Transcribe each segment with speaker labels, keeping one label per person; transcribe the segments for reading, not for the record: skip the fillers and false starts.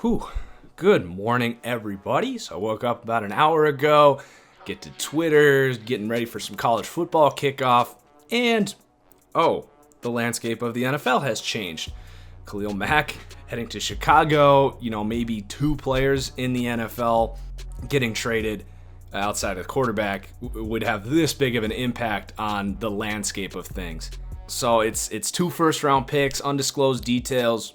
Speaker 1: Whew. Good morning, everybody. So I woke up about an hour ago, get to Twitter, getting ready for some college football kickoff, and, the landscape of the NFL has changed. Kahlil Mack heading to Chicago, maybe two players in the NFL getting traded outside of the quarterback would have this big of an impact on the landscape of things. So it's 2 first-round picks, undisclosed details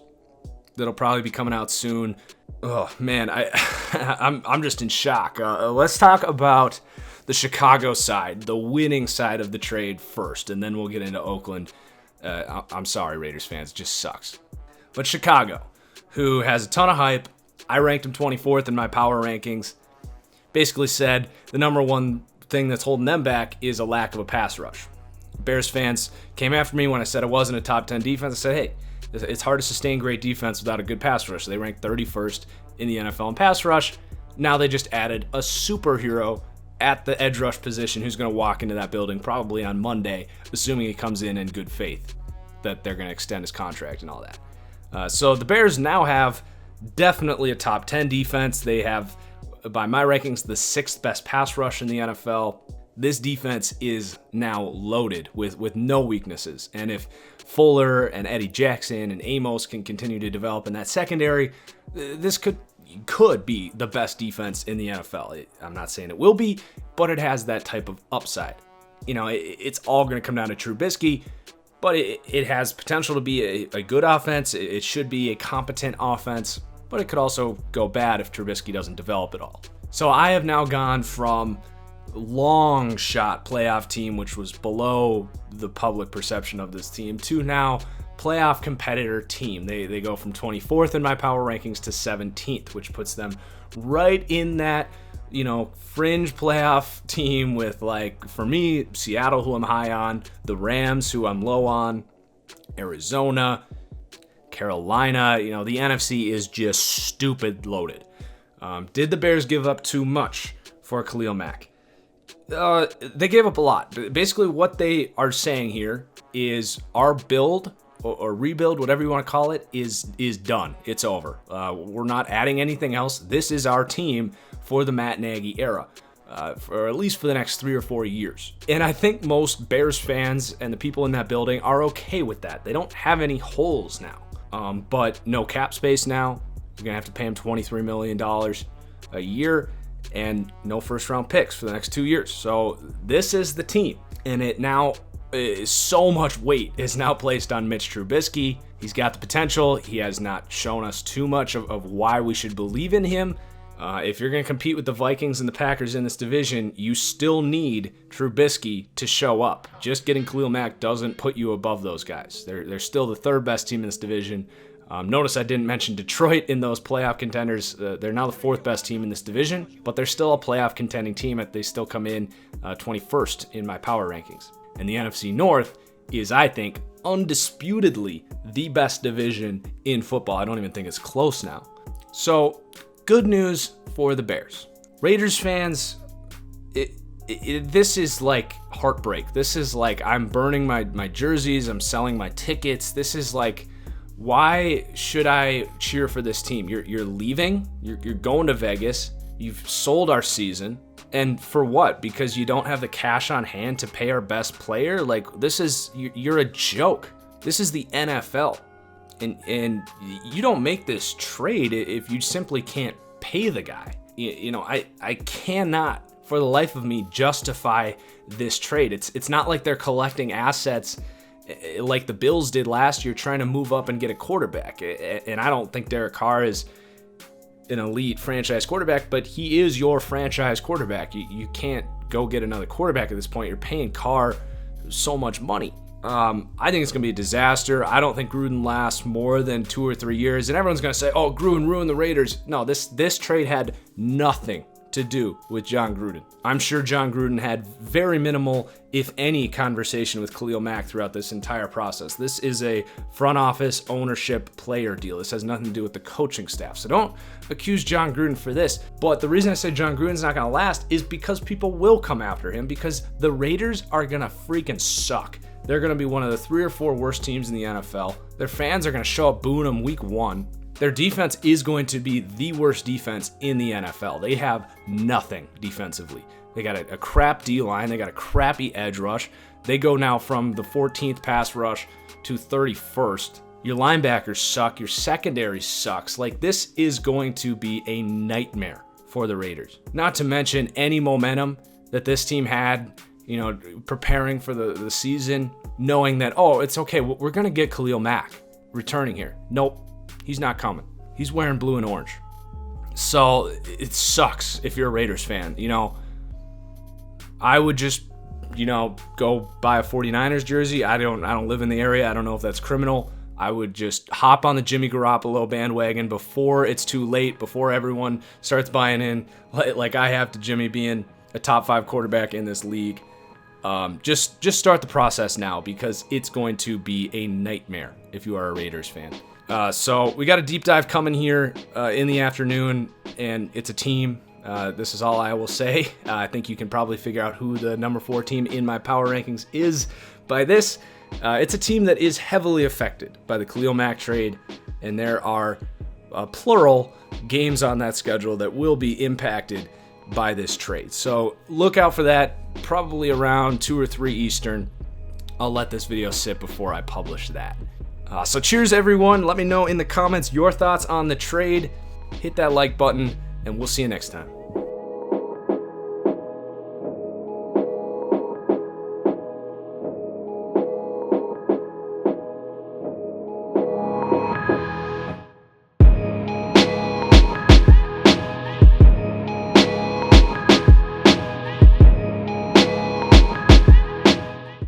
Speaker 1: that'll probably be coming out soon. Oh man, I'm just in shock. Let's talk about the Chicago side, the winning side of the trade first, and then we'll get into Oakland. I'm sorry, Raiders fans, it just sucks. But Chicago, who has a ton of hype, I ranked them 24th in my power rankings, basically said the number one thing that's holding them back is a lack of a pass rush. Bears fans came after me when I said it wasn't a top 10 defense. I said, hey, it's hard to sustain great defense without a good pass rush. They ranked 31st in the NFL in pass rush. Now they just added a superhero at the edge rush position who's going to walk into that building probably on Monday, assuming he comes in good faith that they're going to extend his contract and all that. So the Bears now have definitely a top 10 defense. They have, by my rankings, the 6th best pass rush in the NFL. This defense is now loaded with no weaknesses. And if Fuller and Eddie Jackson and Amos can continue to develop in that secondary, this could be the best defense in the NFL. I'm not saying it will be, but it has that type of upside. It's all going to come down to Trubisky, but it has potential to be a good offense. It should be a competent offense, but it could also go bad if Trubisky doesn't develop at all. So I have now gone from long shot playoff team, which was below the public perception of this team, to now playoff competitor team. They go from 24th in my power rankings to 17th, which puts them right in that, fringe playoff team with, like, for me, Seattle, who I'm high on, the Rams, who I'm low on, Arizona, Carolina. The NFC is just stupid loaded. Did the Bears give up too much for Kahlil Mack? They gave up a lot. Basically, what they are saying here is our build or rebuild, whatever you want to call it, is done. It's over. We're not adding anything else. This is our team for the Matt Nagy era, for at least for the next 3 or 4 years. And I think most Bears fans and the people in that building are okay with that. They don't have any holes now, but no cap space now. You're going to have to pay him $23 million a year. And no first-round picks for the next 2 years. So this is the team. And it now is so much weight is now placed on Mitch Trubisky. He's got the potential. He has not shown us too much of why we should believe in him. If you're going to compete with the Vikings and the Packers in this division, you still need Trubisky to show up. Just getting Kahlil Mack doesn't put you above those guys. They're still the 3rd best team in this division. Notice I didn't mention Detroit in those playoff contenders. They're now the 4th best team in this division, but they're still a playoff contending team. They still come in 21st in my power rankings. And the NFC North is, I think, undisputedly the best division in football. I don't even think it's close now. So, good news for the Bears. Raiders fans, this is like heartbreak. This is like I'm burning my jerseys. I'm selling my tickets. This is like, why should I cheer for this team? You're leaving. You're going to Vegas. You've sold our season. And for what? Because you don't have the cash on hand to pay our best player? Like, you're a joke. This is the NFL. And you don't make this trade if you simply can't pay the guy. I cannot, for the life of me, justify this trade. It's not like they're collecting assets like the Bills did last year, trying to move up and get a quarterback. And I don't think Derek Carr is an elite franchise quarterback, but he is your franchise quarterback. You can't go get another quarterback at this point. You're paying Carr so much money. I think it's going to be a disaster. I don't think Gruden lasts more than 2 or 3 years. And everyone's going to say, oh, Gruden ruined the Raiders. No, this trade had nothing to do with Jon Gruden. I'm sure Jon Gruden had very minimal, if any, conversation with Kahlil Mack throughout this entire process. This is a front office ownership player deal. This has nothing to do with the coaching staff. So don't accuse Jon Gruden for this. But the reason I say Jon Gruden's not going to last is because people will come after him, because the Raiders are going to freaking suck. They're going to be one of the 3 or 4 worst teams in the NFL. Their fans are going to show up booing them week 1. Their defense is going to be the worst defense in the NFL. They have nothing defensively. They got a crap D-line. They got a crappy edge rush. They go now from the 14th pass rush to 31st. Your linebackers suck. Your secondary sucks. Like, this is going to be a nightmare for the Raiders. Not to mention any momentum that this team had, preparing for the season, knowing that, oh, it's okay, we're going to get Kahlil Mack returning here. Nope, he's not coming. He's wearing blue and orange. So it sucks if you're a Raiders fan. I would just, go buy a 49ers jersey. I don't live in the area. I don't know if that's criminal. I would just hop on the Jimmy Garoppolo bandwagon before it's too late, before everyone starts buying in, like I have to Jimmy being a top 5 quarterback in this league. Just start the process now, because it's going to be a nightmare if you are a Raiders fan. So we got a deep dive coming here in the afternoon, and it's a team. This is all I will say. I think you can probably figure out who the number 4 team in my power rankings is by this. It's a team that is heavily affected by the Kahlil Mack trade, and there are plural games on that schedule that will be impacted by this trade. So look out for that, probably around 2 or 3 Eastern. I'll let this video sit before I publish that. So cheers, everyone. Let me know in the comments your thoughts on the trade. Hit that like button, and we'll see you next time.